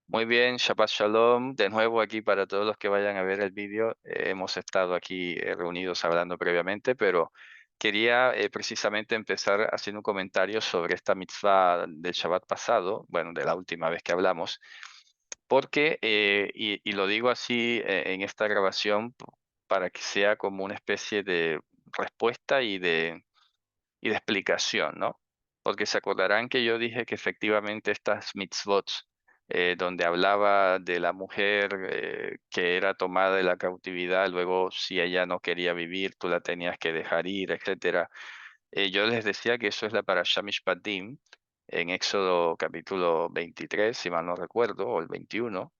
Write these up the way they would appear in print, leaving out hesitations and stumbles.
Muy bien, Shabbat Shalom. De nuevo aquí para todos los que vayan a ver el vídeo. Hemos estado aquí reunidos hablando previamente, pero quería precisamente empezar haciendo un comentario sobre esta mitzvah del Shabbat pasado, bueno, de la última vez que hablamos, porque, y lo digo así en esta grabación para que sea como una especie de respuesta y de explicación, ¿no? Porque se acordarán que yo dije que efectivamente estas mitzvot, donde hablaba de la mujer que era tomada de la cautividad, luego si ella no quería vivir, tú la tenías que dejar ir, etcétera. Yo les decía que eso es la parasha Mishpatim, en Éxodo capítulo 23, si mal no recuerdo, o el 21.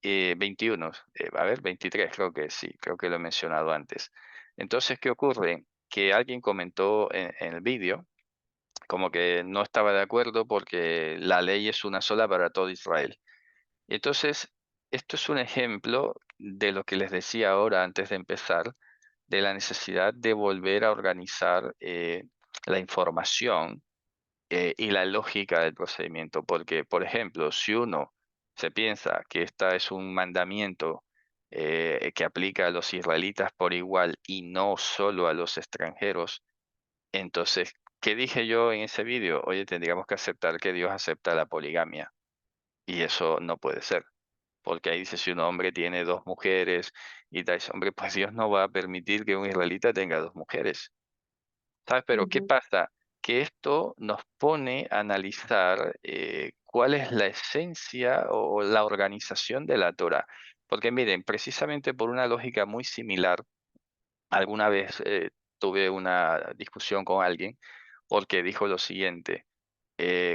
21, a ver, 23 creo que sí, creo que lo he mencionado antes. Entonces, ¿qué ocurre? Que alguien comentó en el vídeo como que no estaba de acuerdo porque la ley es una sola para todo Israel. Entonces, esto es un ejemplo de lo que les decía ahora antes de empezar, de la necesidad de volver a organizar la información y la lógica del procedimiento. Porque, por ejemplo, si uno se piensa que esta es un mandamiento que aplica a los israelitas por igual y no solo a los extranjeros, entonces, ¿qué dije yo en ese vídeo? Oye, tendríamos que aceptar que Dios acepta la poligamia. Y eso no puede ser. Porque ahí dice, si un hombre tiene dos mujeres y tal, hombre, pues Dios no va a permitir que un israelita tenga dos mujeres. ¿Sabes? Pero ¿qué Ujú, pasa? Que esto nos pone a analizar cuál es la esencia o la organización de la Torah. Porque miren, precisamente por una lógica muy similar, alguna vez tuve una discusión con alguien porque dijo lo siguiente,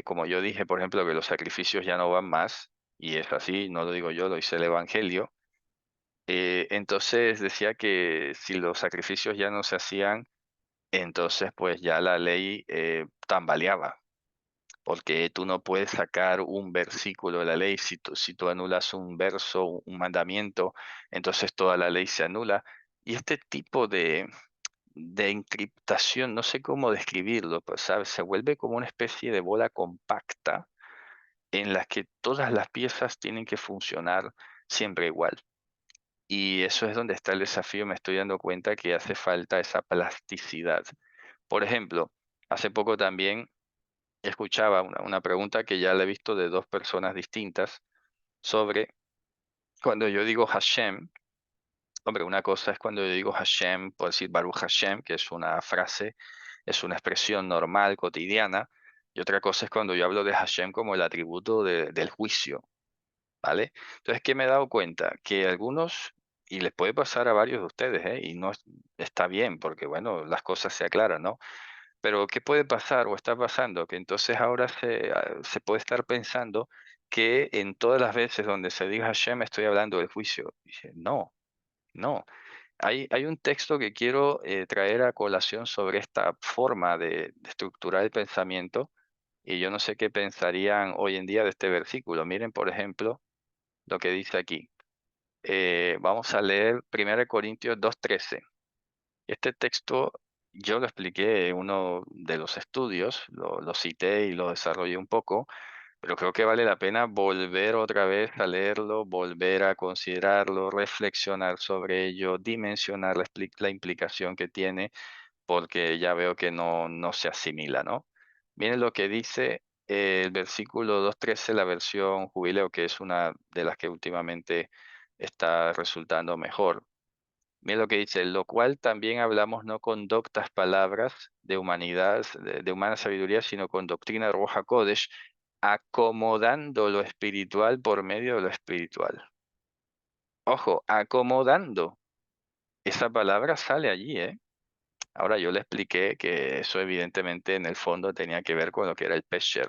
como yo dije, por ejemplo, que los sacrificios ya no van más, y es así, no lo digo yo, lo dice el Evangelio, entonces decía que si los sacrificios ya no se hacían, entonces pues ya la ley tambaleaba, porque tú no puedes sacar un versículo de la ley, si tú anulas un verso, un mandamiento, entonces toda la ley se anula. Y este tipo de encriptación, no sé cómo describirlo, pues, ¿sabes? Se vuelve como una especie de bola compacta en la que todas las piezas tienen que funcionar siempre igual. Y eso es donde está el desafío, me estoy dando cuenta que hace falta esa plasticidad. Por ejemplo, hace poco también escuchaba una pregunta que ya la he visto de dos personas distintas sobre cuando yo digo Hashem. Hombre, una cosa es cuando yo digo Hashem, por decir Baruch Hashem, que es una frase, es una expresión normal, cotidiana, y otra cosa es cuando yo hablo de Hashem como el atributo del juicio, ¿vale? Entonces, ¿qué me he dado cuenta? Que algunos, y les puede pasar a varios de ustedes, ¿eh? Y no está bien, porque bueno, las cosas se aclaran, ¿no? Pero ¿qué puede pasar o está pasando? Que entonces ahora se puede estar pensando que en todas las veces donde se diga Hashem estoy hablando del juicio. Dice, no, no. Hay un texto que quiero traer a colación sobre esta forma de estructurar el pensamiento y yo no sé qué pensarían hoy en día de este versículo. Miren, por ejemplo, lo que dice aquí. Vamos a leer 1 Corintios 2:13. Este texto yo lo expliqué en uno de los estudios, lo cité y lo desarrollé un poco, pero creo que vale la pena volver otra vez a leerlo, volver a considerarlo, reflexionar sobre ello, dimensionar la implicación que tiene, porque ya veo que no se asimila, ¿no? Miren lo que dice el versículo 2:13, la versión Jubileo, que es una de las que últimamente está resultando mejor. Mira lo que dice, lo cual también hablamos no con doctas palabras de humanidad, de humana sabiduría, sino con doctrina roja Kodesh, acomodando lo espiritual por medio de lo espiritual. Ojo, acomodando. Esa palabra sale allí, ¿eh? Ahora yo le expliqué que eso evidentemente en el fondo tenía que ver con lo que era el pesher,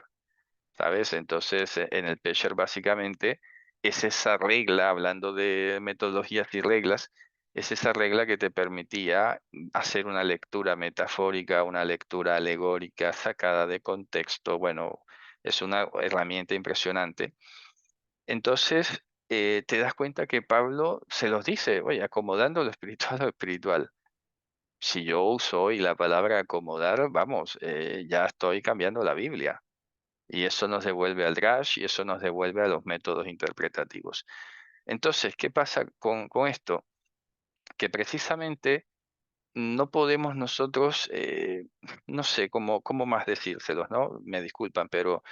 ¿sabes? Entonces, en el Pesher básicamente es esa regla, hablando de metodologías y reglas, es esa regla que te permitía hacer una lectura metafórica, una lectura alegórica sacada de contexto. Bueno, es una herramienta impresionante. Entonces, te das cuenta que Pablo se los dice, oye, acomodando lo espiritual a lo espiritual. Si yo uso hoy la palabra acomodar, vamos, ya estoy cambiando la Biblia. Y eso nos devuelve al Drash y eso nos devuelve a los métodos interpretativos. Entonces, ¿qué pasa con esto? Que precisamente no podemos nosotros, no sé cómo más decírselos, ¿no? Me disculpan, pero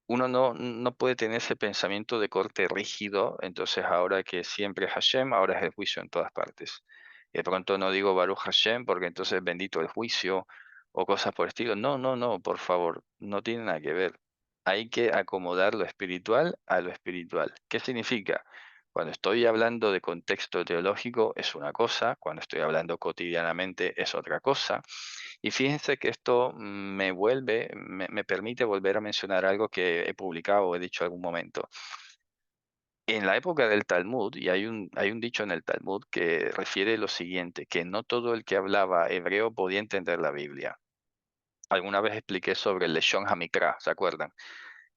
uno no puede tener ese pensamiento de corte rígido, entonces ahora que siempre es Hashem, ahora es el juicio en todas partes. De pronto no digo Baruch Hashem porque entonces bendito el juicio o cosas por el estilo. No, no, no, por favor, no tiene nada que ver. Hay que acomodar lo espiritual a lo espiritual. ¿Qué significa? Cuando estoy hablando de contexto teológico es una cosa, cuando estoy hablando cotidianamente es otra cosa. Y fíjense que esto me permite volver a mencionar algo que he publicado o he dicho en algún momento. En la época del Talmud, y hay un dicho en el Talmud que refiere lo siguiente, que no todo el que hablaba hebreo podía entender la Biblia. Alguna vez expliqué sobre el Leshon HaMikra, ¿se acuerdan?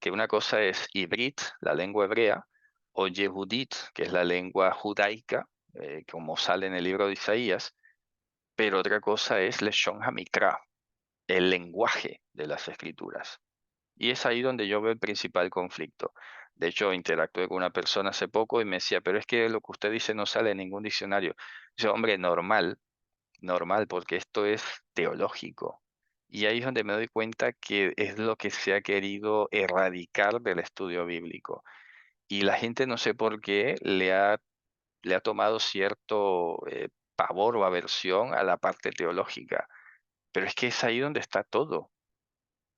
Que una cosa es Ibrit, la lengua hebrea, o Yehudit, que es la lengua judaica, como sale en el libro de Isaías, pero otra cosa es Leshon HaMikra, el lenguaje de las escrituras. Y es ahí donde yo veo el principal conflicto. De hecho, interactué con una persona hace poco y me decía, pero es que lo que usted dice no sale en ningún diccionario. Dice, hombre, normal, normal, porque esto es teológico. Y ahí es donde me doy cuenta que es lo que se ha querido erradicar del estudio bíblico. Y la gente no sé por qué le ha tomado cierto pavor o aversión a la parte teológica. Pero es que es ahí donde está todo.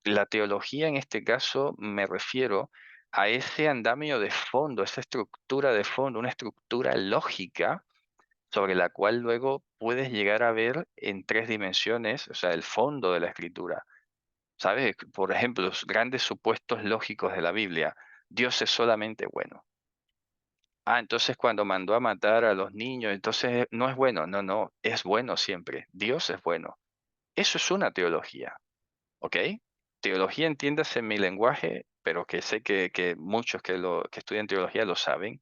La teología en este caso me refiero a ese andamio de fondo, esa estructura de fondo, una estructura lógica sobre la cual luego puedes llegar a ver en tres dimensiones, o sea, el fondo de la escritura. ¿Sabes? Por ejemplo, los grandes supuestos lógicos de la Biblia. Dios es solamente bueno. Ah, entonces cuando mandó a matar a los niños, entonces no es bueno. No, no, es bueno siempre. Dios es bueno. Eso es una teología. ¿Ok? Teología, entiéndase en mi lenguaje, pero que sé que muchos que estudian teología lo saben,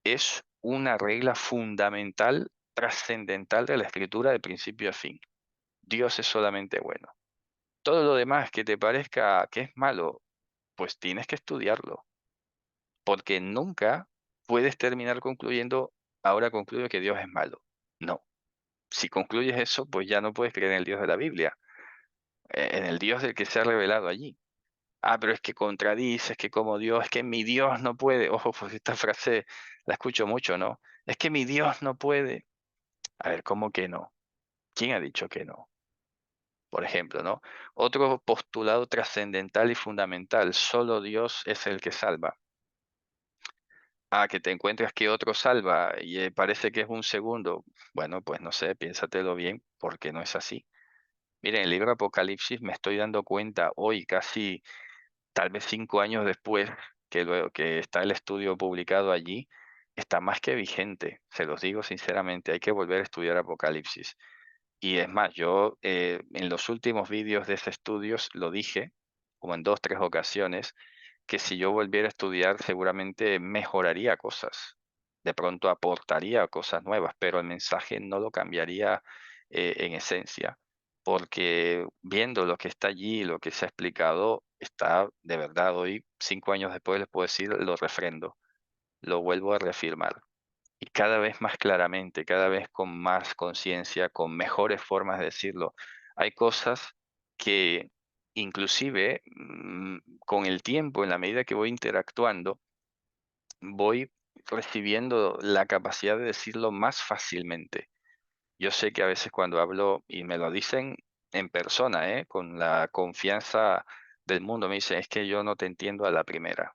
es una regla fundamental, trascendental de la escritura de principio a fin. Dios es solamente bueno. Todo lo demás que te parezca que es malo, pues tienes que estudiarlo, porque nunca puedes terminar concluyendo, ahora concluyo que Dios es malo. No. Si concluyes eso, pues ya no puedes creer en el Dios de la Biblia, en el Dios del que se ha revelado allí. Ah, pero es que contradice, es que como Dios, es que mi Dios no puede. Ojo, pues esta frase la escucho mucho, ¿no? Es que mi Dios no puede. A ver, ¿cómo que no? ¿Quién ha dicho que no? Por ejemplo, ¿no? Otro postulado trascendental y fundamental, solo Dios es el que salva. Ah, que te encuentras que otro salva y parece que es un segundo. Bueno, pues no sé, piénsatelo bien, porque no es así. Miren, el libro Apocalipsis me estoy dando cuenta hoy, casi tal vez 5 años después que luego que está el estudio publicado allí, está más que vigente, se los digo sinceramente, hay que volver a estudiar Apocalipsis. Y es más, yo en los últimos vídeos de ese estudio lo dije, como en 2, 3 ocasiones, que si yo volviera a estudiar seguramente mejoraría cosas, de pronto aportaría cosas nuevas, pero el mensaje no lo cambiaría en esencia, porque viendo lo que está allí, lo que se ha explicado, está de verdad hoy, 5 años después les puedo decir, lo refrendo, lo vuelvo a reafirmar. Y cada vez más claramente, cada vez con más conciencia, con mejores formas de decirlo. Hay cosas que inclusive con el tiempo, en la medida que voy interactuando, voy recibiendo la capacidad de decirlo más fácilmente. Yo sé que a veces cuando hablo y me lo dicen en persona, con la confianza del mundo, me dicen, es que yo no te entiendo a la primera.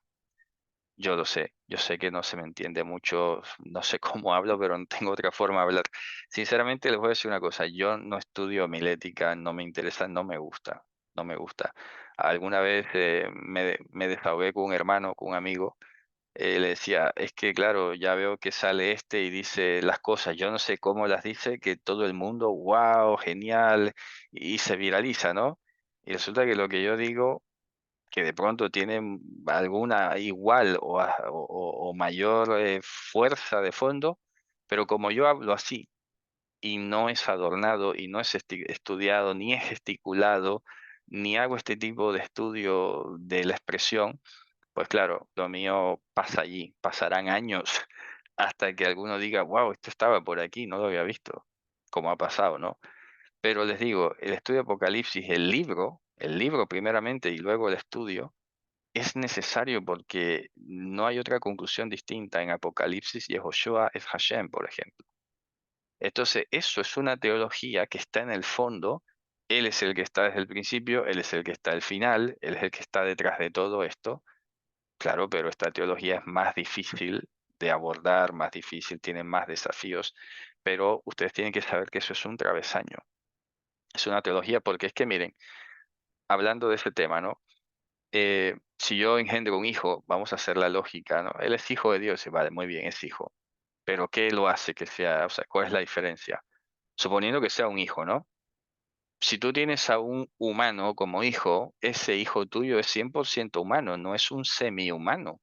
Yo sé que no se me entiende mucho, no sé cómo hablo, pero no tengo otra forma de hablar. Sinceramente, les voy a decir una cosa, yo no estudio milética, no me interesa, no me gusta, no me gusta. Alguna vez me desahogué con un hermano, con un amigo, le decía, es que claro, ya veo que sale este y dice las cosas, yo no sé cómo las dice, que todo el mundo, wow, genial, y se viraliza, ¿no? Y resulta que lo que yo digo que de pronto tienen alguna igual o mayor fuerza de fondo, pero como yo hablo así y no es adornado y no es estudiado ni es gesticulado, ni hago este tipo de estudio de la expresión, pues claro, lo mío pasa allí, pasarán años hasta que alguno diga, wow, esto estaba por aquí, no lo había visto, como ha pasado, ¿no? Pero les digo, el estudio de Apocalipsis, el libro primeramente y luego el estudio, es necesario porque no hay otra conclusión distinta en Apocalipsis y Yehoshua es Hashem, por ejemplo. Entonces, eso es una teología que está en el fondo. Él es el que está desde el principio, él es el que está al final, él es el que está detrás de todo esto. Claro, pero esta teología es más difícil de abordar, más difícil, tiene más desafíos, pero ustedes tienen que saber que eso es un travesaño. Es una teología porque es que miren, hablando de ese tema, ¿no? Si yo engendro un hijo, vamos a hacer la lógica, ¿no? Él es hijo de Dios, y vale, muy bien, es hijo. Pero ¿qué lo hace que sea? O sea, ¿cuál es la diferencia? Suponiendo que sea un hijo, ¿no? Si tú tienes a un humano como hijo, ese hijo tuyo es 100% humano, no es un semi-humano,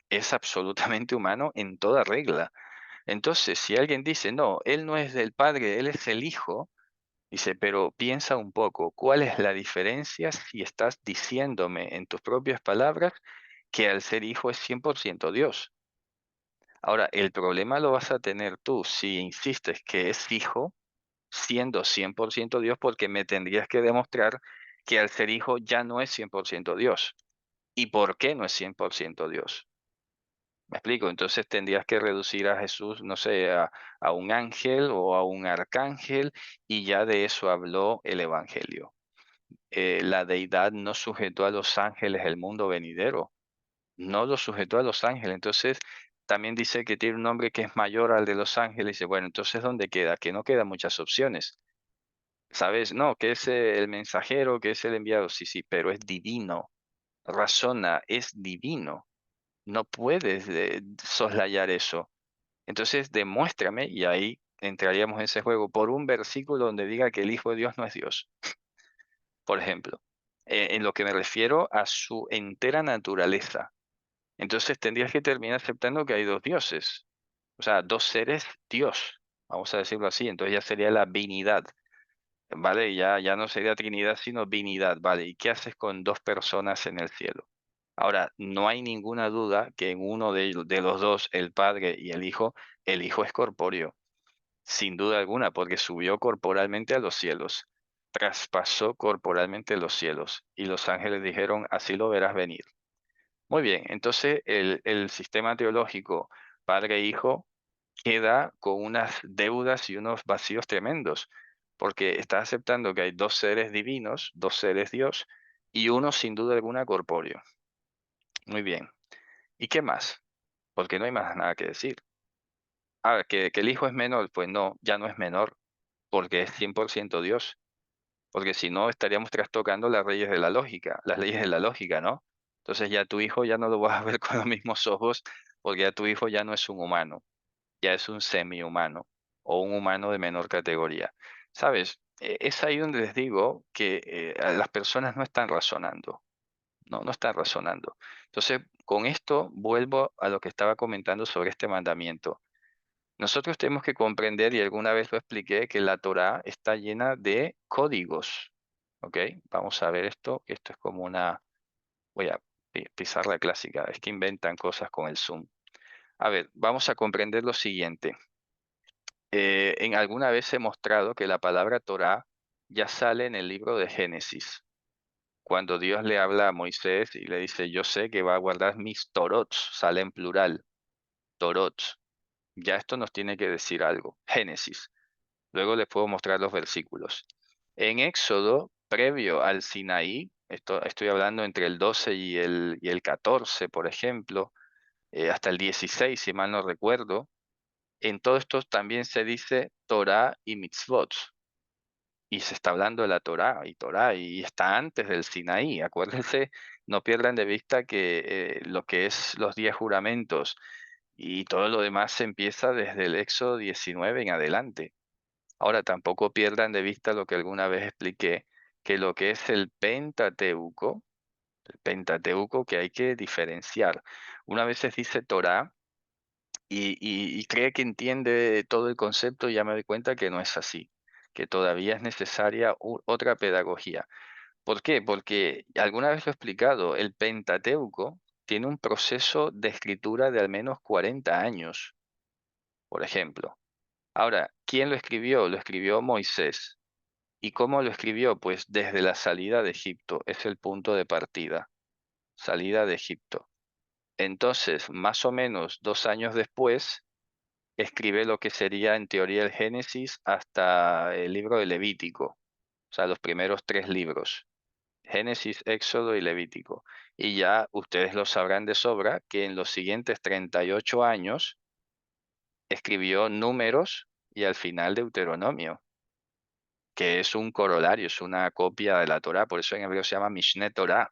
es absolutamente humano en toda regla. Entonces, si alguien dice, no, él no es del padre, él es el hijo, dice, pero piensa un poco, ¿cuál es la diferencia si estás diciéndome en tus propias palabras que al ser hijo es 100% Dios? Ahora, el problema lo vas a tener tú si insistes que es hijo siendo 100% Dios, porque me tendrías que demostrar que al ser hijo ya no es 100% Dios. ¿Y por qué no es 100% Dios? ¿Me explico? Entonces tendrías que reducir a Jesús, no sé, a un ángel o a un arcángel, y ya de eso habló el Evangelio. La deidad no sujetó a los ángeles el mundo venidero, no lo sujetó a los ángeles. Entonces, también dice que tiene un nombre que es mayor al de los ángeles. Dice, bueno, entonces, ¿dónde queda? Que no quedan muchas opciones. ¿Sabes? No, que es el mensajero, que es el enviado. Sí, sí, pero es divino. Razona, es divino. No puedes soslayar eso. Entonces, demuéstrame, y ahí entraríamos en ese juego, por un versículo donde diga que el Hijo de Dios no es Dios, por ejemplo. En lo que me refiero a su entera naturaleza. Entonces tendrías que terminar aceptando que hay dos dioses, o sea, dos seres Dios, vamos a decirlo así. Entonces ya sería la binidad, ¿vale? Ya no sería Trinidad, sino binidad, ¿vale? ¿Y qué haces con dos personas en el cielo? Ahora, no hay ninguna duda que en uno de los dos, el Padre y el Hijo es corpóreo, sin duda alguna, porque subió corporalmente a los cielos, traspasó corporalmente los cielos, y los ángeles dijeron, así lo verás venir. Muy bien, entonces el sistema teológico Padre e Hijo queda con unas deudas y unos vacíos tremendos, porque está aceptando que hay dos seres divinos, dos seres Dios, y uno sin duda alguna corpóreo. Muy bien. ¿Y qué más? Porque no hay más nada que decir. Ah, que el Hijo es menor, pues no, ya no es menor, porque es 100% Dios, porque si no estaríamos trastocando las leyes de la lógica, ¿no? Entonces ya tu hijo ya no lo vas a ver con los mismos ojos, porque ya tu hijo ya no es un humano, ya es un semi-humano o un humano de menor categoría. ¿Sabes? Es ahí donde les digo que las personas no están razonando, no están razonando. Entonces, con esto vuelvo a lo que estaba comentando sobre este mandamiento. Nosotros tenemos que comprender, y alguna vez lo expliqué, que la Torá está llena de códigos. ¿Ok? Vamos a ver esto, que esto es como una... Voy a pisar la clásica, es que inventan cosas con el Zoom. A ver, vamos a comprender lo siguiente. En alguna vez he mostrado que la palabra Torá ya sale en el libro de Génesis, cuando Dios le habla a Moisés y le dice, yo sé que va a guardar mis torots, sale en plural, torots. Ya esto nos tiene que decir algo. Génesis. Luego les puedo mostrar los versículos. En Éxodo, previo al Sinaí, estoy hablando entre el 12 y el 14, por ejemplo, hasta el 16, si mal no recuerdo, en todo esto también se dice Torah y mitzvot. Y se está hablando de la Torah, y está antes del Sinaí. Acuérdense, no pierdan de vista que lo que es los 10 juramentos y todo lo demás se empieza desde el Éxodo 19 en adelante. Ahora, tampoco pierdan de vista lo que alguna vez expliqué, que lo que es el Pentateuco que hay que diferenciar. Una vez se dice Torah y cree que entiende todo el concepto, y ya me doy cuenta que no es así, que todavía es necesaria otra pedagogía. ¿Por qué? Porque alguna vez lo he explicado, el Pentateuco tiene un proceso de escritura de al menos 40 años, por ejemplo. Ahora, ¿quién lo escribió? Lo escribió Moisés. ¿Y cómo lo escribió? Pues desde la salida de Egipto, es el punto de partida, salida de Egipto. Entonces, más o menos 2 años después, escribe lo que sería en teoría el Génesis hasta el libro de Levítico, o sea, los primeros 3 libros, Génesis, Éxodo y Levítico. Y ya ustedes lo sabrán de sobra que en los siguientes 38 años escribió Números y al final Deuteronomio, que es un corolario, es una copia de la Torá, por eso en hebreo se llama Mishneh Torah.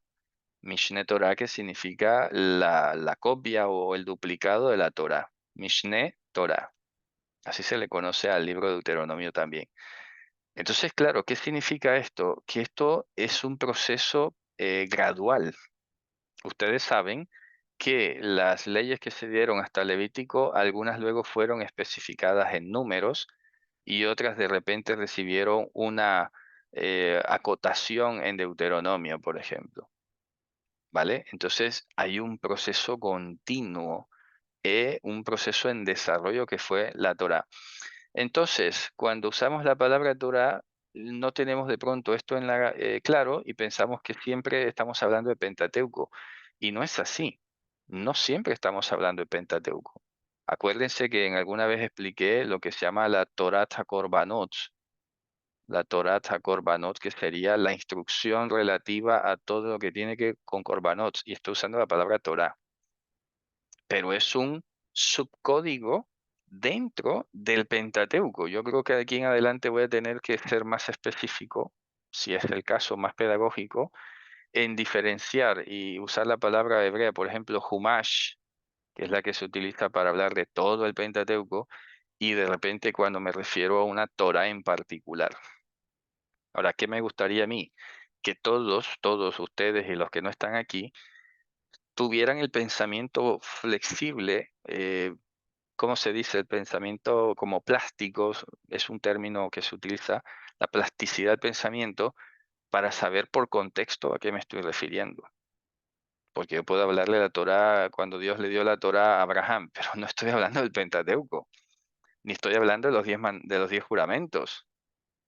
Mishneh Torah, que significa la copia o el duplicado de la Torá. Mishneh Torah. Así se le conoce al libro de Deuteronomio también. Entonces, claro, ¿qué significa esto? Que esto es un proceso gradual. Ustedes saben que las leyes que se dieron hasta Levítico, algunas luego fueron especificadas en números y otras de repente recibieron una acotación en Deuteronomio, por ejemplo. ¿Vale? Entonces hay un proceso continuo, un proceso en desarrollo que fue la Torá. Entonces, cuando usamos la palabra Torá, no tenemos de pronto esto claro y pensamos que siempre estamos hablando de Pentateuco. Y no es así. No siempre estamos hablando de Pentateuco. Acuérdense que en alguna vez expliqué lo que se llama la Torat HaKorbanot, la Torat HaKorbanot, que sería la instrucción relativa a todo lo que tiene que ver con Korbanot. Y estoy usando la palabra Torah, pero es un subcódigo dentro del Pentateuco. Yo creo que de aquí en adelante voy a tener que ser más específico, si es el caso, más pedagógico, en diferenciar y usar la palabra hebrea, por ejemplo, Humash, que es la que se utiliza para hablar de todo el Pentateuco, y de repente cuando me refiero a una Torah en particular. Ahora, ¿qué me gustaría a mí? Que todos ustedes y los que no están aquí, tuvieran el pensamiento flexible, ¿cómo se dice? El pensamiento como plástico, es un término que se utiliza, la plasticidad del pensamiento, para saber por contexto a qué me estoy refiriendo. Porque yo puedo hablarle de la Torá cuando Dios le dio la Torá a Abraham, pero no estoy hablando del Pentateuco, ni estoy hablando de de los 10 juramentos.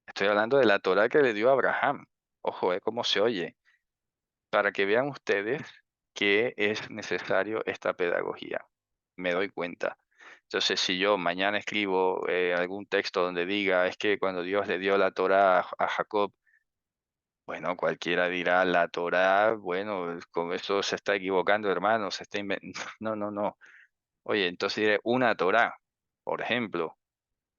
Estoy hablando de la Torá que le dio a Abraham. Ojo, cómo se oye. Para que vean ustedes que es necesario esta pedagogía. Me doy cuenta. Entonces, si yo mañana escribo algún texto donde diga, es que cuando Dios le dio la Torá a Jacob, bueno, cualquiera dirá la Torá, bueno, con eso se está equivocando, hermano, se está inventando. No, no, no. Oye, entonces diré una Torá, por ejemplo.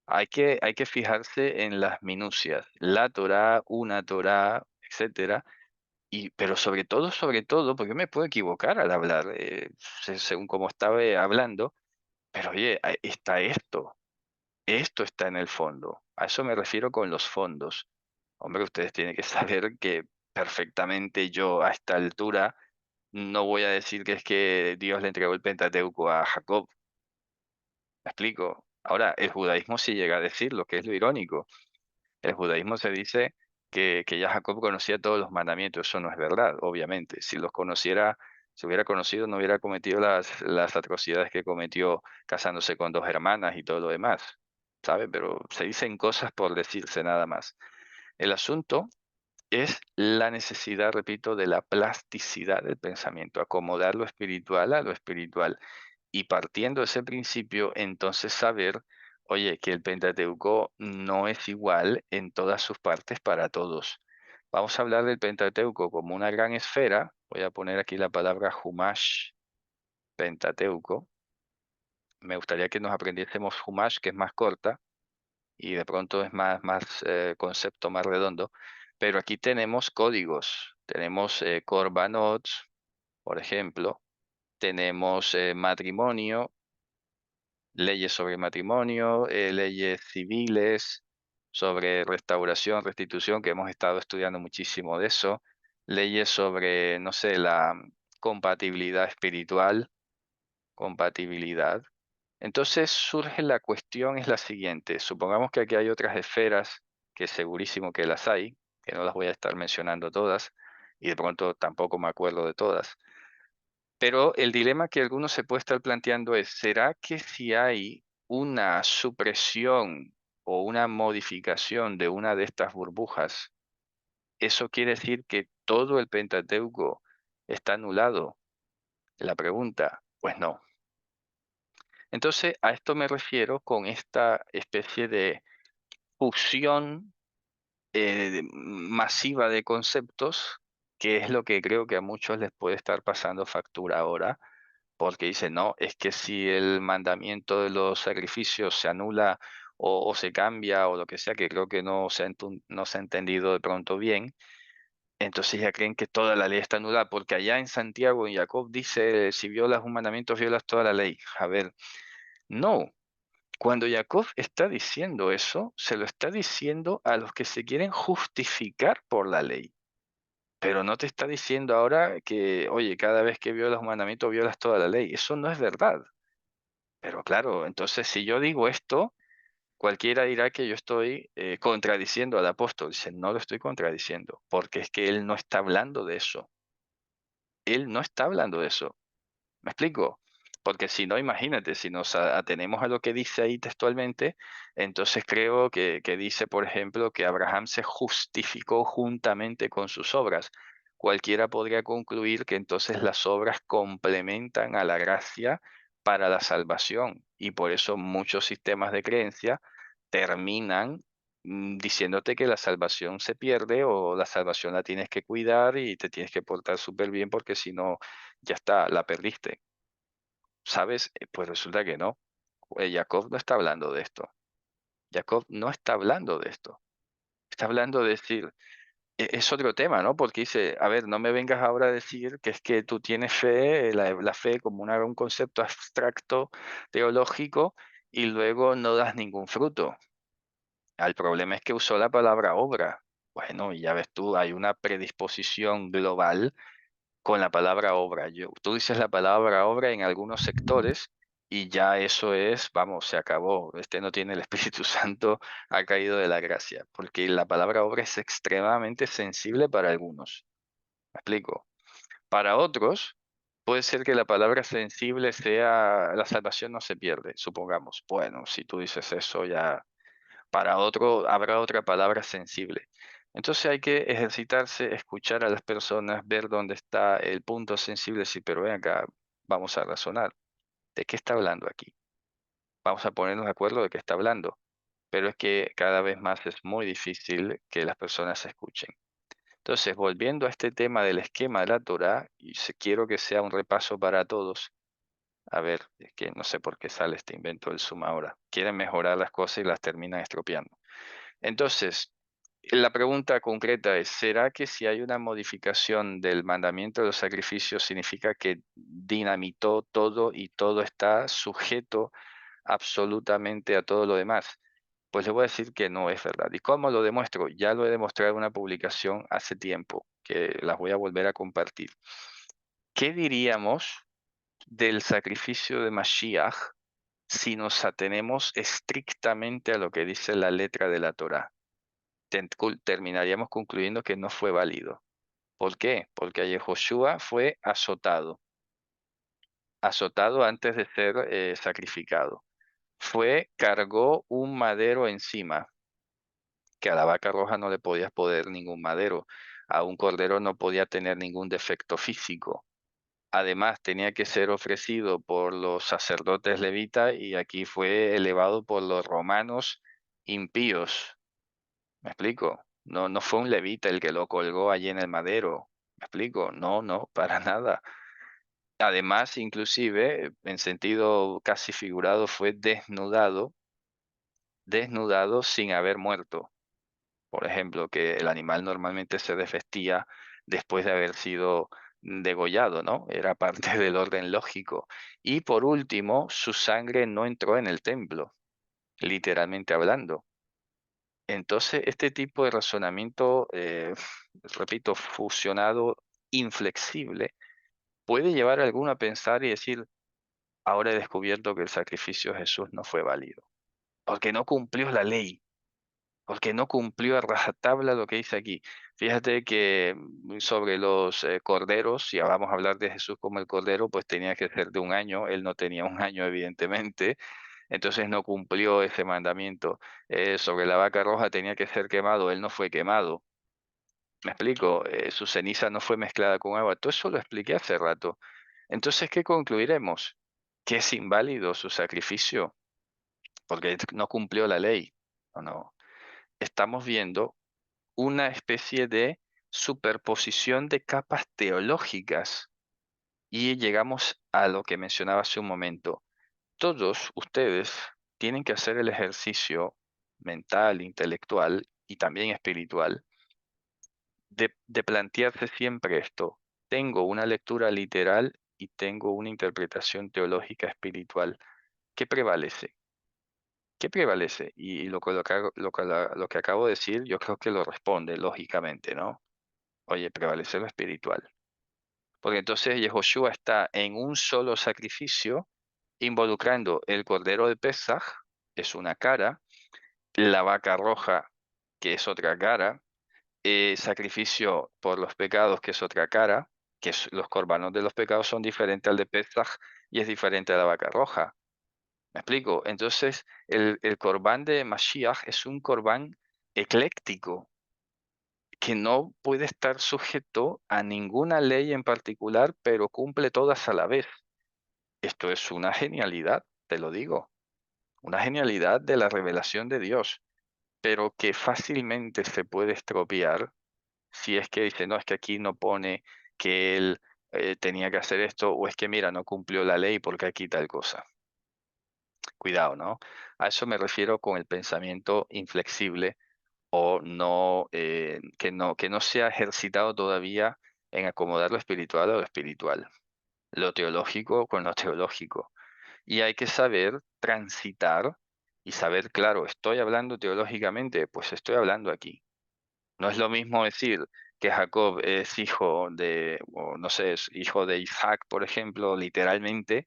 Hay que fijarse en las minucias. La Torá, una Torá, etcétera. Pero sobre todo, porque me puedo equivocar al hablar, según como estaba hablando, pero oye, está esto está en el fondo. A eso me refiero con los fondos. Hombre, ustedes tienen que saber que perfectamente yo a esta altura no voy a decir que es que Dios le entregó el Pentateuco a Jacob. ¿Me explico? Ahora, el judaísmo sí llega a decirlo, que es lo irónico. El judaísmo se dice que ya Jacob conocía todos los mandamientos. Eso no es verdad, obviamente. Si los conociera, si hubiera conocido, no hubiera cometido las atrocidades que cometió casándose con 2 hermanas y todo lo demás, ¿sabe? Pero se dicen cosas por decirse nada más. El asunto es la necesidad, repito, de la plasticidad del pensamiento, acomodar lo espiritual a lo espiritual. Y partiendo de ese principio, entonces saber, oye, que el Pentateuco no es igual en todas sus partes para todos. Vamos a hablar del Pentateuco como una gran esfera. Voy a poner aquí la palabra Humash, Pentateuco. Me gustaría que nos aprendiésemos Humash, que es más corta y de pronto es más concepto más redondo. Pero aquí tenemos códigos. Tenemos Korbanot, por ejemplo. Tenemos matrimonio, leyes sobre matrimonio, leyes civiles, sobre restauración, restitución, que hemos estado estudiando muchísimo de eso, leyes sobre, no sé, la compatibilidad espiritual, compatibilidad. Entonces surge la cuestión, es la siguiente, supongamos que aquí hay otras esferas, que segurísimo que las hay, que no las voy a estar mencionando todas, y de pronto tampoco me acuerdo de todas. Pero el dilema que algunos se puede estar planteando es, ¿será que si hay una supresión o una modificación de una de estas burbujas, eso quiere decir que todo el Pentateuco está anulado? La pregunta, pues no. Entonces, a esto me refiero con esta especie de fusión masiva de conceptos, que es lo que creo que a muchos les puede estar pasando factura ahora, porque dicen, no, es que si el mandamiento de los sacrificios se anula o se cambia o lo que sea, que creo que no se ha entendido de pronto bien, entonces ya creen que toda la ley está anulada, porque allá en Santiago, en Jacob dice, si violas un mandamiento, violas toda la ley. A ver, no. Cuando Jacob está diciendo eso, se lo está diciendo a los que se quieren justificar por la ley. Pero no te está diciendo ahora que, oye, cada vez que violas un mandamiento, violas toda la ley. Eso no es verdad. Pero claro, entonces si yo digo esto, cualquiera dirá que yo estoy contradiciendo al apóstol. Dice, no lo estoy contradiciendo, porque es que él no está hablando de eso. Él no está hablando de eso. ¿Me explico? Porque si no, imagínate, si nos atenemos a lo que dice ahí textualmente, entonces creo que dice, por ejemplo, que Abraham se justificó juntamente con sus obras. Cualquiera podría concluir que entonces las obras complementan a la gracia para la salvación y por eso muchos sistemas de creencia terminan diciéndote que la salvación se pierde o la salvación la tienes que cuidar y te tienes que portar súper bien porque si no, ya está, la perdiste. ¿Sabes? Pues resulta que no. Jacob no está hablando de esto. Jacob no está hablando de esto. Está hablando de decir, es otro tema, ¿no? Porque dice, a ver, no me vengas ahora a decir que es que tú tienes fe, la fe como un concepto abstracto, teológico, y luego no das ningún fruto. El problema es que usó la palabra obra. Bueno, y ya ves tú, hay una predisposición global con la palabra obra. Tú dices la palabra obra en algunos sectores y ya eso es, vamos, se acabó. Este no tiene el Espíritu Santo, ha caído de la gracia, porque la palabra obra es extremadamente sensible para algunos. ¿Me explico? Para otros, puede ser que la palabra sensible sea la salvación no se pierde, supongamos. Bueno, si tú dices eso ya para otro habrá otra palabra sensible. Entonces hay que ejercitarse, escuchar a las personas, ver dónde está el punto sensible, sí, pero ven acá, vamos a razonar. ¿De qué está hablando aquí? Vamos a ponernos de acuerdo de qué está hablando. Pero es que cada vez más es muy difícil que las personas se escuchen. Entonces, volviendo a este tema del esquema de la Torah, y quiero que sea un repaso para todos. A ver, es que no sé por qué sale este invento del Zoom ahora. Quieren mejorar las cosas y las terminan estropeando. Entonces, la pregunta concreta es, ¿será que si hay una modificación del mandamiento de los sacrificios significa que dinamitó todo y todo está sujeto absolutamente a todo lo demás? Pues le voy a decir que no es verdad. ¿Y cómo lo demuestro? Ya lo he demostrado en una publicación hace tiempo, que las voy a volver a compartir. ¿Qué diríamos del sacrificio de Mashiach si nos atenemos estrictamente a lo que dice la letra de la Torá? Terminaríamos concluyendo que no fue válido. ¿Por qué? Porque Yehoshua fue azotado antes de ser sacrificado. Cargó un madero encima, que a la vaca roja no le podías poner ningún madero, a un cordero no podía tener ningún defecto físico. Además, tenía que ser ofrecido por los sacerdotes levitas y aquí fue elevado por los romanos impíos. ¿Me explico? No, no fue un levita el que lo colgó allí en el madero. ¿Me explico? No, no, para nada. Además, inclusive, en sentido casi figurado, fue desnudado sin haber muerto. Por ejemplo, que el animal normalmente se desvestía después de haber sido degollado, ¿no? Era parte del orden lógico. Y por último, su sangre no entró en el templo, literalmente hablando. Entonces, este tipo de razonamiento, repito, fusionado, inflexible, puede llevar a alguno a pensar y decir, ahora he descubierto que el sacrificio de Jesús no fue válido, porque no cumplió la ley. porque no cumplió a rajatabla lo que dice aquí. Fíjate que sobre los corderos, si vamos a hablar de Jesús como el cordero, pues tenía que ser de un año, él no tenía un año evidentemente, entonces no cumplió ese mandamiento. Sobre la vaca roja tenía que ser quemado, él no fue quemado. ¿Me explico? Su ceniza no fue mezclada con agua. Todo eso lo expliqué hace rato. Entonces, ¿qué concluiremos? Que es inválido su sacrificio porque no cumplió la ley. ¿O no? Estamos viendo una especie de superposición de capas teológicas y llegamos a lo que mencionaba hace un momento. Todos ustedes tienen que hacer el ejercicio mental, intelectual y también espiritual de plantearse siempre esto. Tengo una lectura literal y tengo una interpretación teológica espiritual. ¿Qué prevalece? ¿Qué prevalece? Y lo que acabo de decir, yo creo que lo responde lógicamente, ¿no? Oye, prevalece lo espiritual. Porque entonces Yehoshua está en un solo sacrificio, involucrando el cordero de Pesaj, es una cara, la vaca roja, que es otra cara, sacrificio por los pecados, que es otra cara, los corbanos de los pecados son diferentes al de Pesaj y es diferente a la vaca roja. ¿Me explico? Entonces, el corbán de Mashiach es un corbán ecléctico, que no puede estar sujeto a ninguna ley en particular, pero cumple todas a la vez. Esto es una genialidad, te lo digo, una genialidad de la revelación de Dios, pero que fácilmente se puede estropear si es que dice, no, es que aquí no pone que él tenía que hacer esto, o es que mira, no cumplió la ley porque aquí tal cosa. Cuidado, ¿no? A eso me refiero con el pensamiento inflexible o no, que no se ha ejercitado todavía en acomodar lo espiritual a lo espiritual, lo teológico con lo teológico. Y hay que saber transitar y saber, claro, estoy hablando teológicamente, pues estoy hablando aquí. No es lo mismo decir que Jacob es hijo de, o no sé, es hijo de Isaac, por ejemplo, literalmente,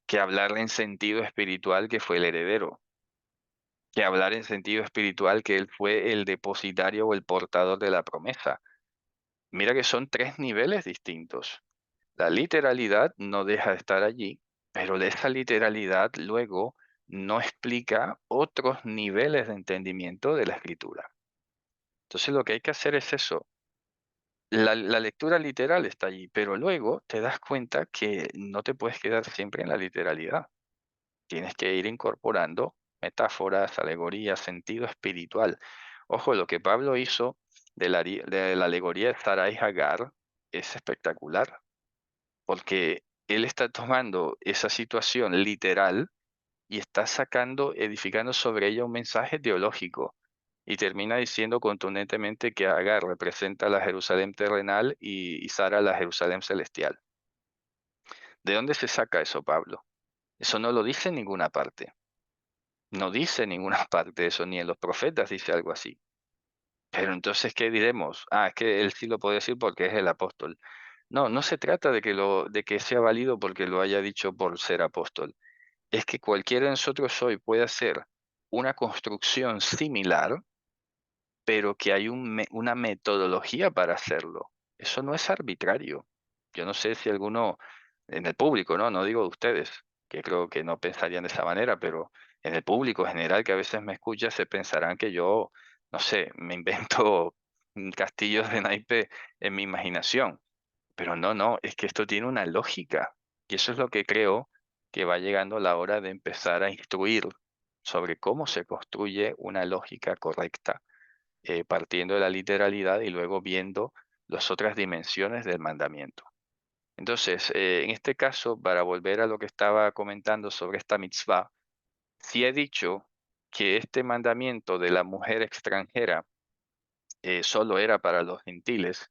que hablar en sentido espiritual que fue el heredero, que hablar en sentido espiritual que él fue el depositario o el portador de la promesa. Mira que son tres niveles distintos. La literalidad no deja de estar allí, pero esa literalidad luego no explica otros niveles de entendimiento de la escritura. Entonces lo que hay que hacer es eso. La lectura literal está allí, pero luego te das cuenta que no te puedes quedar siempre en la literalidad. Tienes que ir incorporando metáforas, alegorías, sentido espiritual. Ojo, lo que Pablo hizo de la alegoría de Sarai Hagar es espectacular, porque él está tomando esa situación literal y está sacando, edificando sobre ella un mensaje teológico. Y termina diciendo contundentemente que Agar representa la Jerusalén terrenal y Sara la Jerusalén celestial. ¿De dónde se saca eso, Pablo? Eso no lo dice en ninguna parte. No dice en ninguna parte eso, ni en los profetas dice algo así. Pero entonces, ¿qué diremos? Ah, es que él sí lo puede decir porque es el apóstol. No, no se trata de que sea válido porque lo haya dicho por ser apóstol. Es que cualquiera de nosotros hoy puede hacer una construcción similar, pero que hay una metodología para hacerlo. Eso no es arbitrario. Yo no sé si alguno en el público, ¿no? No digo de ustedes, que creo que no pensarían de esa manera, pero en el público general que a veces me escucha se pensarán que yo, no sé, me invento castillos de naipe en mi imaginación. Pero no, no, es que esto tiene una lógica. Y eso es lo que creo que va llegando la hora de empezar a instruir sobre cómo se construye una lógica correcta, partiendo de la literalidad y luego viendo las otras dimensiones del mandamiento. Entonces, en este caso, para volver a lo que estaba comentando sobre esta mitzvah, sí he dicho que este mandamiento de la mujer extranjera solo era para los gentiles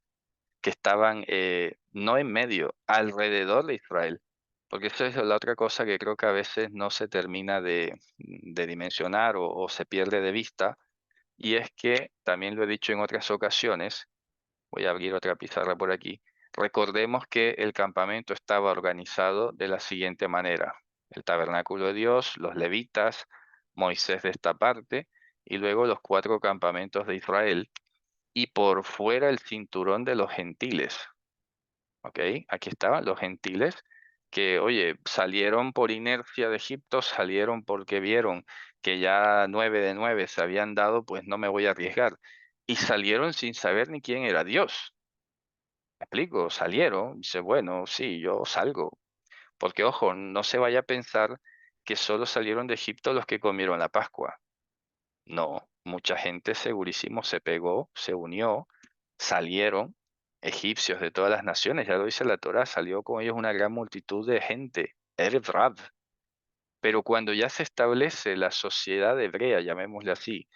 que estaban no en medio, alrededor de Israel. Porque eso es la otra cosa que creo que a veces no se termina de dimensionar o se pierde de vista, y es que, también lo he dicho en otras ocasiones, voy a abrir otra pizarra por aquí, recordemos que el campamento estaba organizado de la siguiente manera: el tabernáculo de Dios, los levitas, Moisés de esta parte, y luego los 4 campamentos de Israel, y por fuera el cinturón de los gentiles. ¿Ok? Aquí estaban los gentiles que, oye, salieron por inercia de Egipto, salieron porque vieron que ya 9 de 9 se habían dado, pues no me voy a arriesgar. Y salieron sin saber ni quién era Dios. ¿Me explico? Salieron, dice, bueno, sí, yo salgo. Porque, ojo, no se vaya a pensar que solo salieron de Egipto los que comieron la Pascua. No, mucha gente segurísimo se pegó, se unió, salieron egipcios de todas las naciones, ya lo dice la Torá, salió con ellos una gran multitud de gente, Erev Rav. Pero cuando ya se establece la sociedad hebrea, llamémosle así,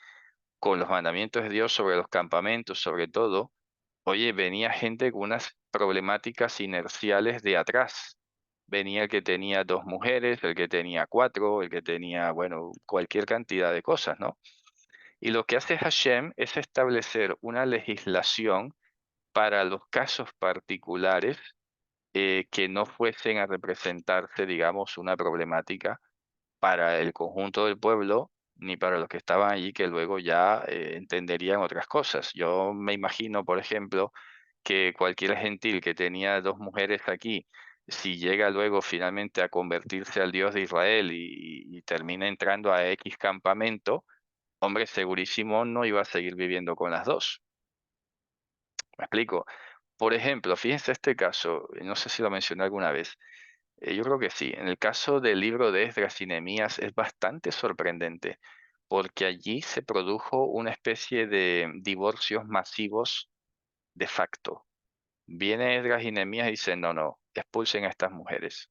con los mandamientos de Dios sobre los campamentos, sobre todo, oye, venía gente con unas problemáticas inerciales de atrás. Venía el que tenía 2 mujeres, el que tenía 4, el que tenía, bueno, cualquier cantidad de cosas, ¿no? Y lo que hace Hashem es establecer una legislación para los casos particulares que no fuesen a representarse, digamos, una problemática para el conjunto del pueblo, ni para los que estaban allí, que luego ya entenderían otras cosas. Yo me imagino, por ejemplo, que cualquier gentil que tenía 2 mujeres aquí, si llega luego finalmente a convertirse al Dios de Israel y termina entrando a X campamento, hombre, segurísimo no iba a seguir viviendo con las 2. ¿Me explico? Por ejemplo, fíjense este caso, no sé si lo mencioné alguna vez, yo creo que sí. En el caso del libro de Esdras y Nehemías es bastante sorprendente, porque allí se produjo una especie de divorcios masivos de facto. Viene Esdras y Nehemías y dice, no, no, expulsen a estas mujeres.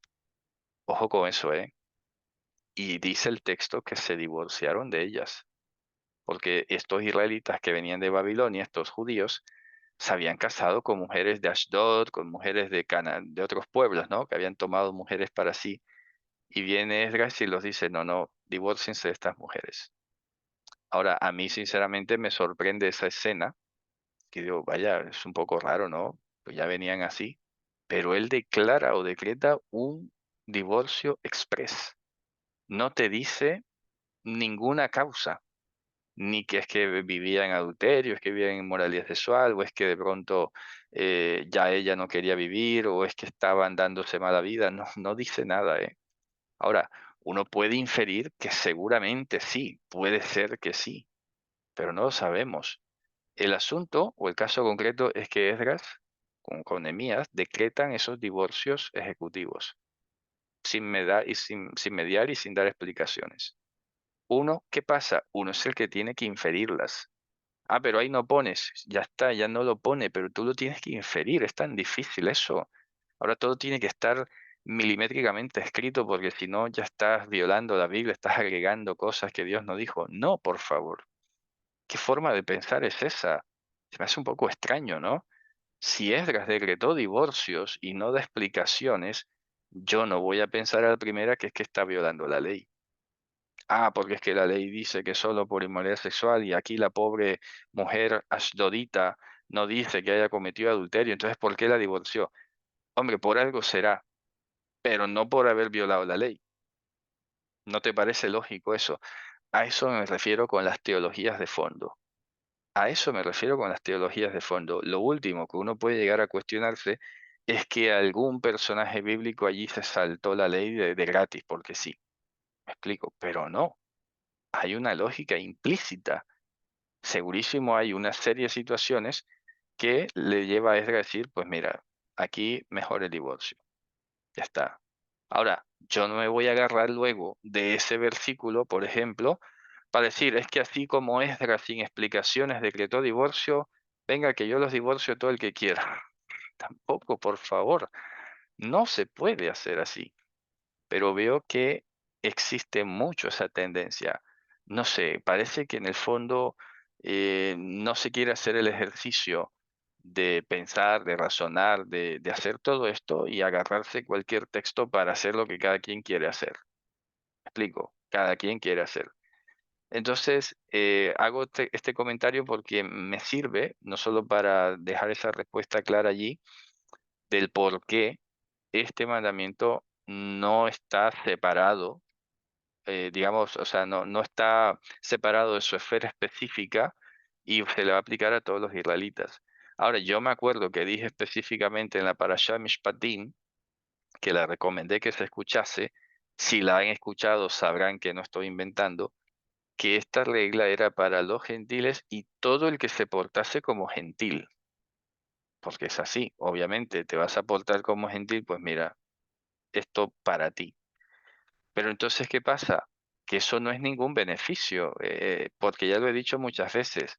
Ojo con eso, ¿eh? Y dice el texto que se divorciaron de ellas, porque estos israelitas que venían de Babilonia, estos judíos, se habían casado con mujeres de Ashdod, con mujeres de de otros pueblos, ¿no? Que habían tomado mujeres para sí. Y viene Esdras y los dice, no, no, divórciense de estas mujeres. Ahora, a mí sinceramente me sorprende esa escena, que digo, vaya, es un poco raro, ¿no? Pues ya venían así. Pero él declara o decreta un divorcio express. No te dice ninguna causa, ni que es que vivía en adulterio, es que vivía en inmoralidad sexual, o es que de pronto ya ella no quería vivir, o es que estaban dándose mala vida, no, no dice nada, ¿eh? Ahora, uno puede inferir que seguramente sí, puede ser que sí, pero no lo sabemos. El asunto o el caso concreto es que Esdras, con Nehemías, decretan esos divorcios ejecutivos, sin mediar y sin dar explicaciones. Uno, ¿qué pasa? Uno es el que tiene que inferirlas. Ah, pero ahí no pones, ya está, ya no lo pone, pero tú lo tienes que inferir, es tan difícil eso. Ahora todo tiene que estar milimétricamente escrito porque si no ya estás violando la Biblia, estás agregando cosas que Dios no dijo. No, por favor. ¿Qué forma de pensar es esa? Se me hace un poco extraño, ¿no? Si Esdras decretó divorcios y no da explicaciones, yo no voy a pensar a la primera que es que está violando la ley. Ah, porque es que la ley dice que solo por inmoralidad sexual y aquí la pobre mujer ashdodita no dice que haya cometido adulterio, entonces ¿por qué la divorció? Hombre, por algo será, pero no por haber violado la ley. ¿No te parece lógico eso? A eso me refiero con las teologías de fondo. A eso me refiero con las teologías de fondo. Lo último que uno puede llegar a cuestionarse es que algún personaje bíblico allí se saltó la ley de gratis, porque sí. Me explico, pero no. Hay una lógica implícita. Segurísimo hay una serie de situaciones que le lleva a Ezra a decir, pues mira, aquí mejor el divorcio. Ya está. Ahora, yo no me voy a agarrar luego de ese versículo, por ejemplo, para decir, es que así como Esdras sin explicaciones decretó divorcio, venga que yo los divorcio todo el que quiera. Tampoco, por favor. No se puede hacer así. Pero veo que existe mucho esa tendencia. No sé, parece que en el fondo no se quiere hacer el ejercicio de pensar, de razonar, de hacer todo esto y agarrarse cualquier texto para hacer lo que cada quien quiere hacer. ¿Me explico? Cada quien quiere hacer. Entonces, hago este comentario porque me sirve no solo para dejar esa respuesta clara allí del por qué este mandamiento no está separado digamos, o sea, no está separado de su esfera específica y se le va a aplicar a todos los israelitas. Ahora, yo me acuerdo que dije específicamente en la Parashá Mishpatim, que la recomendé que se escuchase. Si la han escuchado, sabrán que no estoy inventando, que esta regla era para los gentiles y todo el que se portase como gentil, porque es así, obviamente, te vas a portar como gentil, pues mira, esto para ti. Pero entonces, ¿qué pasa? Que eso no es ningún beneficio, porque ya lo he dicho muchas veces,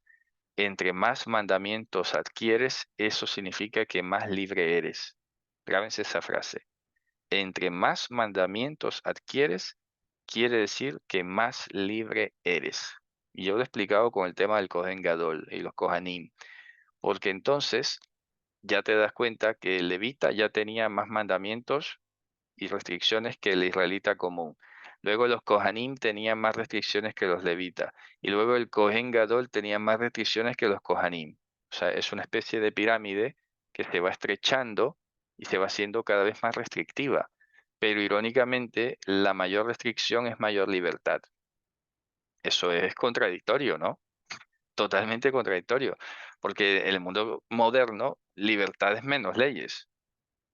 entre más mandamientos adquieres, eso significa que más libre eres. Grábense esa frase. Entre más mandamientos adquieres, quiere decir que más libre eres. Y yo lo he explicado con el tema del Kohen Gadol y los Kohanim, porque entonces ya te das cuenta que el levita ya tenía más mandamientos y restricciones que el israelita común. Luego los Kohanim tenían más restricciones que los levitas. Y luego el Kohen Gadol tenía más restricciones que los Kohanim. O sea, es una especie de pirámide que se va estrechando y se va haciendo cada vez más restrictiva. Pero irónicamente, la mayor restricción es mayor libertad. Eso es contradictorio, ¿no? Totalmente contradictorio. Porque en el mundo moderno, libertad es menos leyes.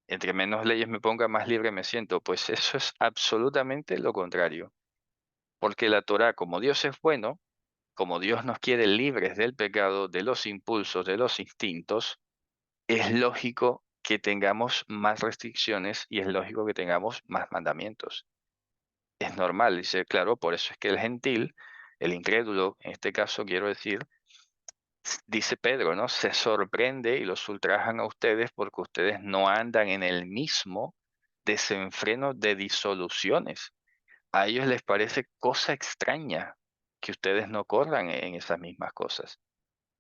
Entre menos leyes me ponga, más libre me siento. Pues eso es absolutamente lo contrario. Porque la Torá, como Dios es bueno, como Dios nos quiere libres del pecado, de los impulsos, de los instintos, es lógico que tengamos más restricciones y es lógico que tengamos más mandamientos. Es normal, dice, claro, por eso es que el gentil, el incrédulo, en este caso quiero decir, dice Pedro, ¿no? Se sorprende y los ultrajan a ustedes porque ustedes no andan en el mismo desenfreno de disoluciones. A ellos les parece cosa extraña que ustedes no corran en esas mismas cosas.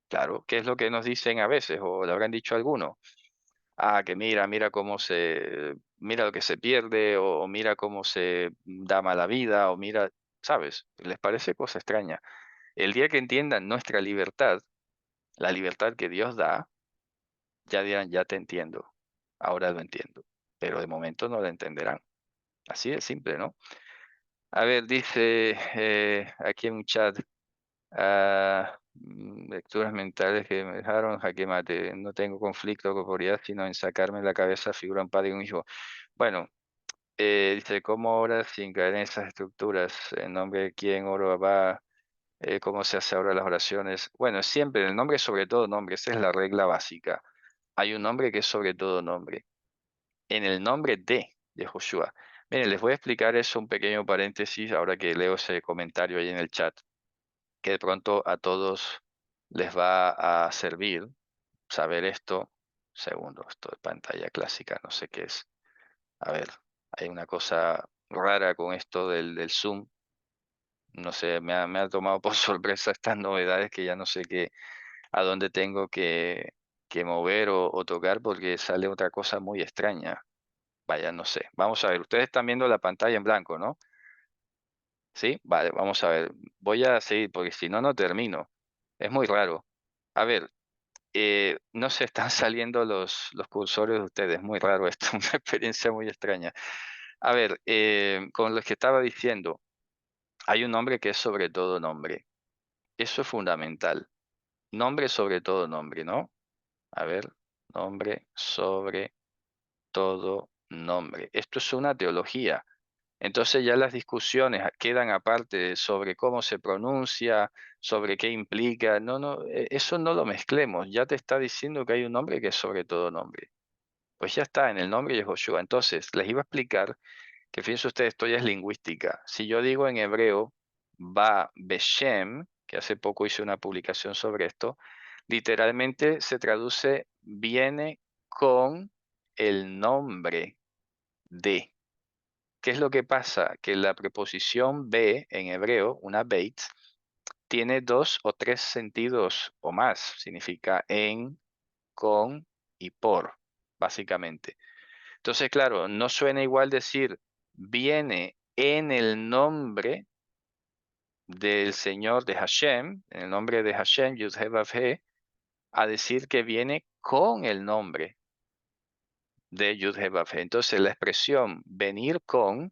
Claro, ¿qué es lo que nos dicen a veces? O le habrán dicho a alguno. Ah, que mira cómo mira lo que se pierde, o mira cómo se da mala vida, o mira, ¿sabes? Les parece cosa extraña. El día que entiendan nuestra libertad, la libertad que Dios da, ya dirán, ya te entiendo, ahora lo entiendo, pero de momento no lo entenderán. Así de simple, ¿no? A ver, dice aquí en un chat, lecturas mentales que me dejaron jaque mate, no tengo conflicto o corporeidad, sino en sacarme la cabeza figura un padre y un hijo. Bueno, dice, ¿cómo oras sin caer en esas estructuras? ¿En nombre de quién oro va? ¿Cómo se hace ahora las oraciones? Bueno, siempre el nombre sobre todo nombre, esa es la regla básica. Hay un nombre que es sobre todo nombre. En el nombre de Joshua. Miren, les voy a explicar eso, un pequeño paréntesis, ahora que leo ese comentario ahí en el chat, que de pronto a todos les va a servir saber esto. Segundo, esto de pantalla clásica, no sé qué es. A ver, hay una cosa rara con esto del Zoom. No sé, me ha tomado por sorpresa estas novedades que ya no sé qué, a dónde tengo que mover o tocar porque sale otra cosa muy extraña. Vaya, no sé. Vamos a ver, ustedes están viendo la pantalla en blanco, ¿no? Sí, vale, vamos a ver. Voy a seguir porque si no, no termino. Es muy raro. A ver, no se están saliendo los cursores de ustedes. Muy raro esto, una experiencia muy extraña. A ver, con lo que estaba diciendo, hay un nombre que es sobre todo nombre. Eso es fundamental. Nombre sobre todo nombre, ¿no? A ver, nombre sobre todo nombre. Esto es una teología. Entonces ya las discusiones quedan aparte sobre cómo se pronuncia, sobre qué implica. No, no, eso no lo mezclemos. Ya te está diciendo que hay un nombre que es sobre todo nombre. Pues ya está, en el nombre de Joshua. Entonces, les iba a explicar que fíjense ustedes, esto ya es lingüística. Si yo digo en hebreo, va Beshem, que hace poco hice una publicación sobre esto, literalmente se traduce viene con el nombre de. ¿Qué es lo que pasa? Que la preposición be en hebreo, una beit, tiene dos o tres sentidos o más. Significa en, con y por, básicamente. Entonces, claro, no suena igual decir viene en el nombre del Señor de Hashem, en el nombre de Hashem, Yud-Heh-Vav-Heh, a decir que viene con el nombre de Yud-Heh-Vav-Heh. Entonces, la expresión venir con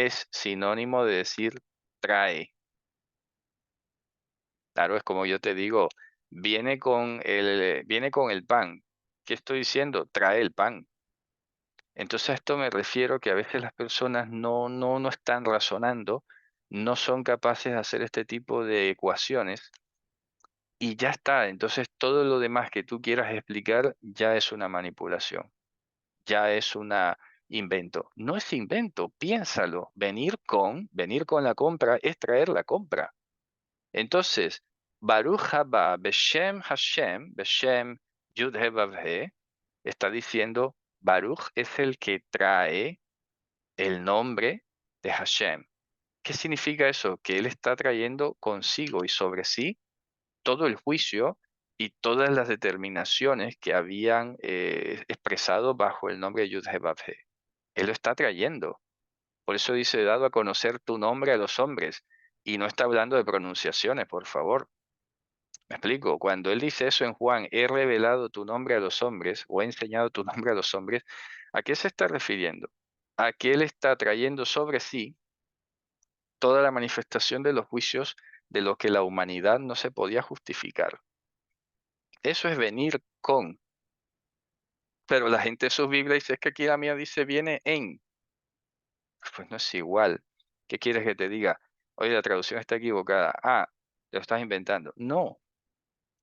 es sinónimo de decir trae. Claro, es como yo te digo, viene con el pan. ¿Qué estoy diciendo? Trae el pan. Entonces a esto me refiero que a veces las personas no están razonando, no son capaces de hacer este tipo de ecuaciones y ya está. Entonces todo lo demás que tú quieras explicar ya es una manipulación, ya es una invento. No es invento, piénsalo. Venir con la compra es traer la compra. Entonces, Baruch haba Beshem Hashem, Beshem Yud He Vav He, está diciendo, Baruch es el que trae el nombre de Hashem. ¿Qué significa eso? Que él está trayendo consigo y sobre sí todo el juicio y todas las determinaciones que habían expresado bajo el nombre de Yud-Heh-Vav-He. Él lo está trayendo. Por eso dice, dado a conocer tu nombre a los hombres. Y no está hablando de pronunciaciones, por favor. Me explico. Cuando él dice eso en Juan, he revelado tu nombre a los hombres o he enseñado tu nombre a los hombres, ¿a qué se está refiriendo? A que él está trayendo sobre sí toda la manifestación de los juicios de lo que la humanidad no se podía justificar. Eso es venir con. Pero la gente en sus Biblias dice, es que aquí la mía dice viene en. Pues no es igual. ¿Qué quieres que te diga? Oye, la traducción está equivocada. Ah, te lo estás inventando. No,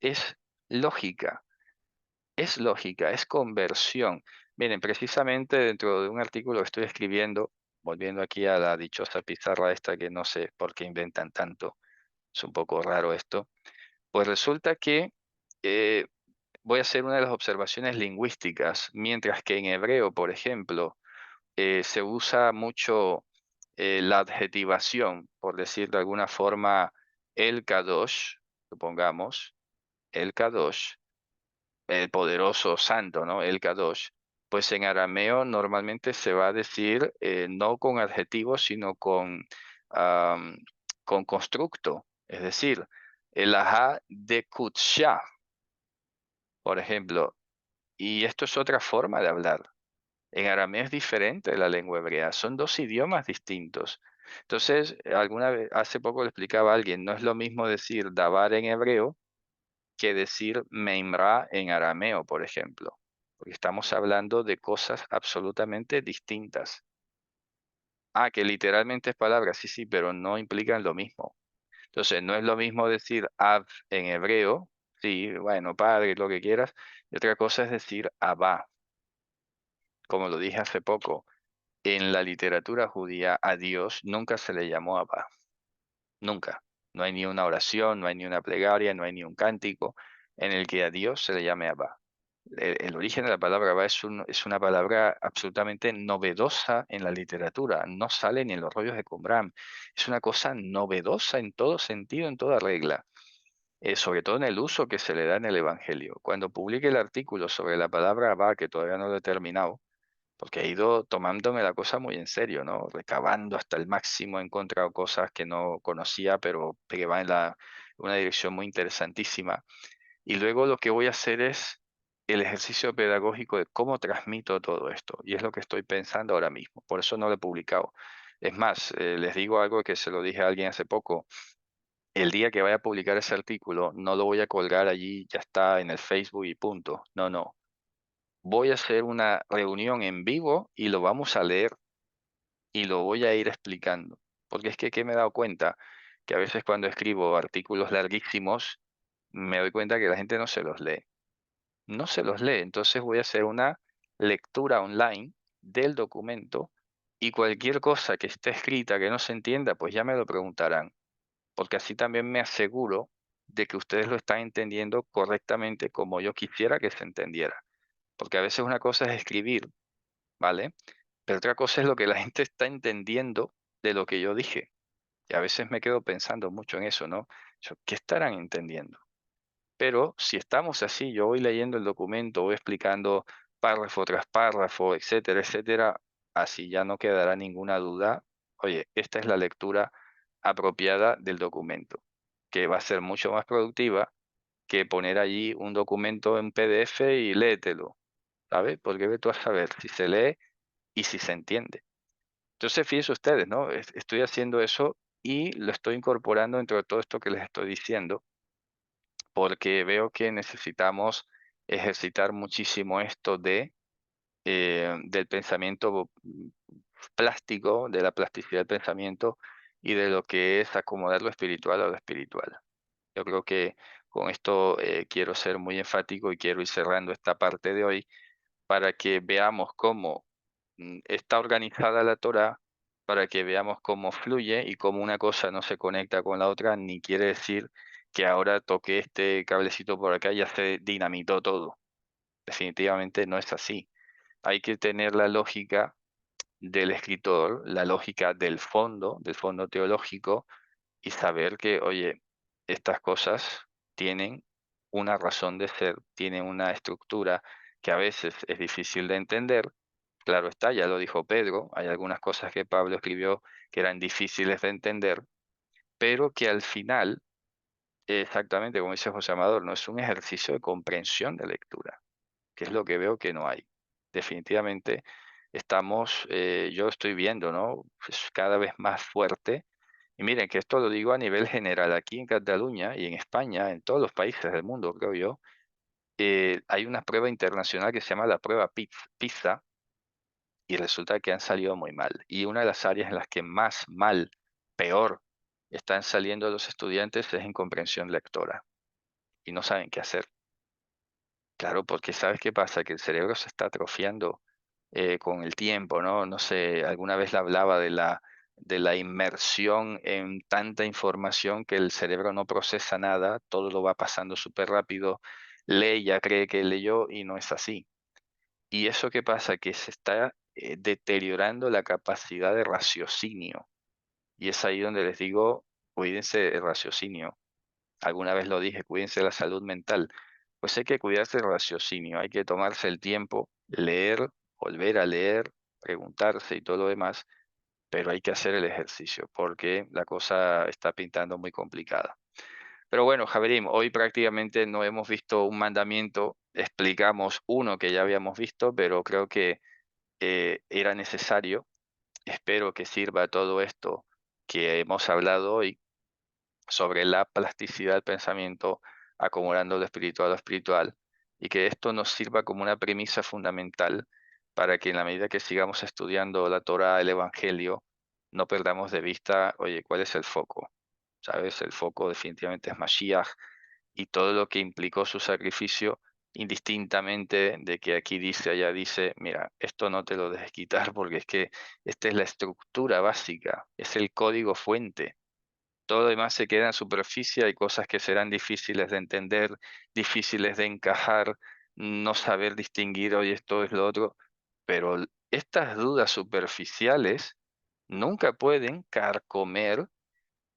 es lógica. Es lógica, es conversión. Miren, precisamente dentro de un artículo que estoy escribiendo, volviendo aquí a la dichosa pizarra esta que no sé por qué inventan tanto, es un poco raro esto, pues resulta que eh, voy a hacer una de las observaciones lingüísticas, mientras que en hebreo, por ejemplo, se usa mucho la adjetivación, por decir de alguna forma, el Kadosh, supongamos, el Kadosh, el poderoso santo, ¿no? El Kadosh. Pues en arameo normalmente se va a decir no con adjetivos, sino am, con constructo. Es decir, el ajá de kutsha, por ejemplo. Y esto es otra forma de hablar. En arameo es diferente de la lengua hebrea. Son dos idiomas distintos. Entonces, alguna vez, hace poco le explicaba a alguien, no es lo mismo decir dabar en hebreo que decir Meimra en arameo, por ejemplo, porque estamos hablando de cosas absolutamente distintas. Ah, que literalmente es palabra, sí, sí, pero no implican lo mismo. Entonces, no es lo mismo decir Ab en hebreo, sí, bueno, padre, lo que quieras, y otra cosa es decir Abba, como lo dije hace poco. En la literatura judía a Dios nunca se le llamó Abba, nunca. No hay ni una oración, no hay ni una plegaria, no hay ni un cántico en el que a Dios se le llame Abba. El origen de la palabra Abba es una palabra absolutamente novedosa en la literatura, no sale ni en los rollos de Qumran. Es una cosa novedosa en todo sentido, en toda regla, sobre todo en el uso que se le da en el Evangelio. Cuando publique el artículo sobre la palabra Abba, que todavía no lo he terminado, porque he ido tomándome la cosa muy en serio, ¿no? Recabando hasta el máximo, he encontrado cosas que no conocía, pero que van en una dirección muy interesantísima. Y luego lo que voy a hacer es el ejercicio pedagógico de cómo transmito todo esto. Y es lo que estoy pensando ahora mismo. Por eso no lo he publicado. Es más, les digo algo que se lo dije a alguien hace poco. El día que vaya a publicar ese artículo, no lo voy a colgar allí, ya está en el Facebook y punto. No, no. Voy a hacer una reunión en vivo y lo vamos a leer y lo voy a ir explicando. Porque es que me he dado cuenta que a veces cuando escribo artículos larguísimos, me doy cuenta que la gente no se los lee. No se los lee. Entonces voy a hacer una lectura online del documento y cualquier cosa que esté escrita que no se entienda, pues ya me lo preguntarán. Porque así también me aseguro de que ustedes lo están entendiendo correctamente como yo quisiera que se entendiera. Porque a veces una cosa es escribir, ¿vale? Pero otra cosa es lo que la gente está entendiendo de lo que yo dije. Y a veces me quedo pensando mucho en eso, ¿no? ¿Qué estarán entendiendo? Pero si estamos así, yo voy leyendo el documento, voy explicando párrafo tras párrafo, etcétera, etcétera, así ya no quedará ninguna duda. Oye, esta es la lectura apropiada del documento, que va a ser mucho más productiva que poner allí un documento en PDF y léetelo, ¿sabes? Porque ve tú a saber si se lee y si se entiende. Entonces, fíjense ustedes, ¿no? Estoy haciendo eso y lo estoy incorporando dentro de todo esto que les estoy diciendo, porque veo que necesitamos ejercitar muchísimo esto del pensamiento plástico, de la plasticidad del pensamiento y de lo que es acomodar lo espiritual a lo espiritual. Yo creo que con esto quiero ser muy enfático y quiero ir cerrando esta parte de hoy para que veamos cómo está organizada la Torá, para que veamos cómo fluye y cómo una cosa no se conecta con la otra, ni quiere decir que ahora toque este cablecito por acá y ya se dinamitó todo. Definitivamente no es así. Hay que tener la lógica del escritor, la lógica del fondo teológico, y saber que, oye, estas cosas tienen una razón de ser, tienen una estructura que a veces es difícil de entender. Claro está, ya lo dijo Pedro, hay algunas cosas que Pablo escribió que eran difíciles de entender, pero que al final, exactamente como dice José Amador, no es un ejercicio de comprensión de lectura, que es lo que veo que no hay. Definitivamente estamos, yo estoy viendo, ¿no? Pues cada vez más fuerte. Y miren que esto lo digo a nivel general, aquí en Cataluña y en España, en todos los países del mundo, creo yo, hay una prueba internacional que se llama la prueba PISA y resulta que han salido muy mal. Y una de las áreas en las que más mal, peor, están saliendo los estudiantes es en comprensión lectora y no saben qué hacer. Claro, porque ¿sabes qué pasa? Que el cerebro se está atrofiando con el tiempo, ¿no? No sé, alguna vez le hablaba de la inmersión en tanta información que el cerebro no procesa nada, todo lo va pasando súper rápido, lee, ya cree que leyó y no es así. ¿Y eso qué pasa? Que se está deteriorando la capacidad de raciocinio. Y es ahí donde les digo, cuídense del raciocinio. Alguna vez lo dije, cuídense de la salud mental. Pues hay que cuidarse del raciocinio, hay que tomarse el tiempo, leer, volver a leer, preguntarse y todo lo demás, pero hay que hacer el ejercicio porque la cosa está pintando muy complicada. Pero bueno, Javerim, hoy prácticamente no hemos visto un mandamiento, explicamos uno que ya habíamos visto, pero creo que era necesario. Espero que sirva todo esto que hemos hablado hoy sobre la plasticidad del pensamiento, acomodando lo espiritual a lo espiritual, y que esto nos sirva como una premisa fundamental para que en la medida que sigamos estudiando la Torah, el Evangelio, no perdamos de vista, oye, ¿cuál es el foco? ¿Sabes? El foco definitivamente es Mashiach y todo lo que implicó su sacrificio, indistintamente de que aquí dice, allá dice, mira, esto no te lo dejes quitar porque es que esta es la estructura básica, es el código fuente. Todo lo demás se queda en superficie, hay cosas que serán difíciles de entender, difíciles de encajar, no saber distinguir, hoy esto es lo otro, pero estas dudas superficiales nunca pueden carcomer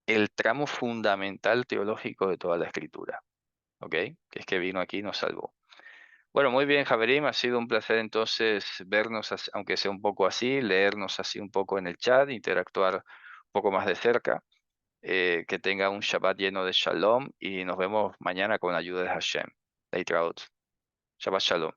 el tramo fundamental teológico de toda la escritura, ¿ok? Que es que vino aquí y nos salvó. Bueno, muy bien, Javerim, ha sido un placer entonces vernos, aunque sea un poco así, leernos así un poco en el chat, interactuar un poco más de cerca. Que tenga un Shabbat lleno de Shalom y nos vemos mañana con la ayuda de Hashem. Leitraut. Shabbat Shalom.